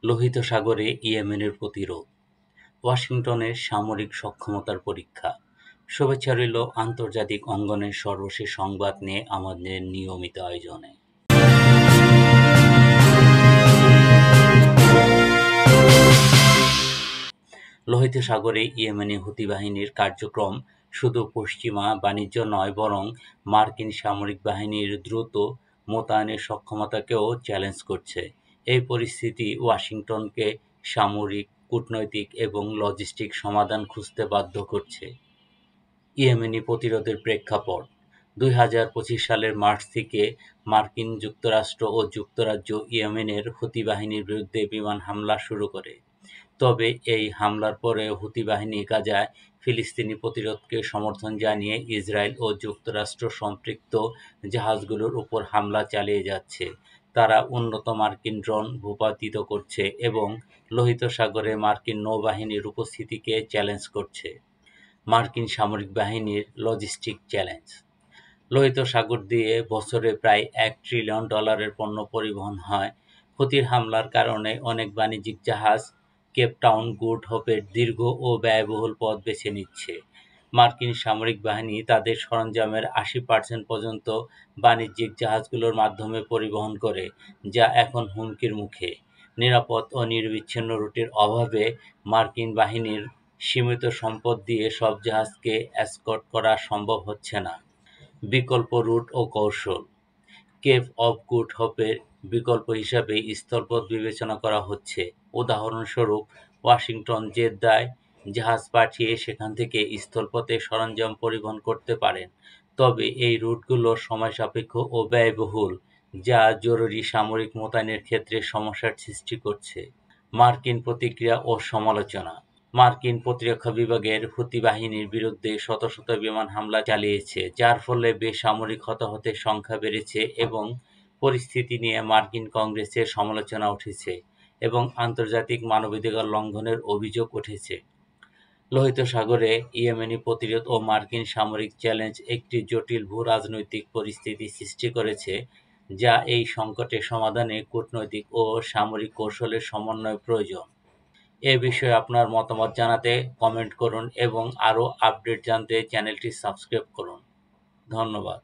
লোহিত সাগরে ইয়েমেনের প্রতিরোধ, ওয়াশিংটনের সামরিক সক্ষমতার পরীক্ষা। শুভেচ্ছা রইল আন্তর্জাতিক অঙ্গনের সর্বশেষ সংবাদ নিয়ে আমাদের নিয়মিত আয়োজনে। লোহিত সাগরে ইয়েমেনি হুতি বাহিনীর কার্যক্রম শুধু পশ্চিমা বাণিজ্য নয়, বরং মার্কিন সামরিক বাহিনীর দ্রুত মোতায়েনের সক্ষমতাকেও চ্যালেঞ্জ করছে। এই পরিস্থিতি ওয়াশিংটনকে সামরিক, কূটনৈতিক এবং লজিস্টিক সমাধান খুঁজতে বাধ্য করছে। ইয়েমেনি প্রতিরোধের প্রেক্ষাপট: ২০২৫ সালের মার্চ থেকে মার্কিন যুক্তরাষ্ট্র ও যুক্তরাজ্য ইয়েমেনের হুতি বাহিনীর বিরুদ্ধে বিমান হামলা শুরু করে। তবে এই হামলার পরে হুতি বাহিনী গাজায় ফিলিস্তিনি প্রতিরোধকে সমর্থন জানিয়ে ইসরায়েল ও যুক্তরাষ্ট্র সম্পৃক্ত জাহাজগুলোর উপর হামলা চালিয়ে যাচ্ছে। তারা উন্নত মার্কিন ড্রোন ভূপাতিত করছে এবং লোহিত সাগরে মার্কিন নৌবাহিনীর উপস্থিতিকে চ্যালেঞ্জ করছে। মার্কিন সামরিক বাহিনীর লজিস্টিক চ্যালেঞ্জ: লোহিত সাগর দিয়ে বছরে প্রায় $1 ট্রিলিয়ন পণ্য পরিবহন হয়। হুতির হামলার কারণে অনেক বাণিজ্যিক জাহাজ কেপ টাউন গুড হোপের দীর্ঘ ও ব্যয়বহুল পথ বেছে নিচ্ছে। মার্কিন সামরিক বাহিনী তাদের সরঞ্জামের ৮০% পর্যন্ত বাণিজ্যিক জাহাজগুলোর মাধ্যমে পরিবহন করে, যা এখন হুমকির মুখে। নিরাপদ ও নিরবিচ্ছিন্ন রুটের অভাবে মার্কিন বাহিনীর সীমিত সম্পদ দিয়ে সব জাহাজকে এসকর্ট করা সম্ভব হচ্ছে না। বিকল্প রুট ও কৌশল: কেপ অফ গুড হোপের বিকল্প হিসাবে স্থলপথ বিবেচনা করা হচ্ছে। উদাহরণস্বরূপ, ওয়াশিংটন জেদ্দায় জাহাজ পাঠিয়ে সেখান থেকে স্থলপথে সরঞ্জাম পরিবহন করতে পারেন। তবে এই রুটগুলো সময়সাপেক্ষ ও ব্যয়বহুল, যা জরুরি সামরিক মোতায়েনের ক্ষেত্রে সমস্যার সৃষ্টি করছে। মার্কিন প্রতিক্রিয়া ও সমালোচনা: মার্কিন প্রতিরক্ষা বিভাগের হুতি বাহিনীর বিরুদ্ধে শত শত বিমান হামলা চালিয়েছে, যার ফলে বেসামরিক হতাহতের সংখ্যা বেড়েছে এবং পরিস্থিতি নিয়ে মার্কিন কংগ্রেসে সমালোচনা উঠেছে এবং আন্তর্জাতিক মানবাধিকার লঙ্ঘনের অভিযোগ উঠেছে। লোহিত সাগরে ইয়েমেনি প্রতিরোধ ও মার্কিন সামরিক চ্যালেঞ্জ একটি জটিল ভূ-রাজনৈতিক পরিস্থিতি সৃষ্টি করেছে, যা এই সংকটের সমাধানে কূটনৈতিক ও সামরিক কৌশলের সমন্বয় প্রয়োজন। এ বিষয়ে আপনার মতামত জানাতে কমেন্ট করুন এবং আরও আপডেট জানতে চ্যানেলটি সাবস্ক্রাইব করুন। ধন্যবাদ।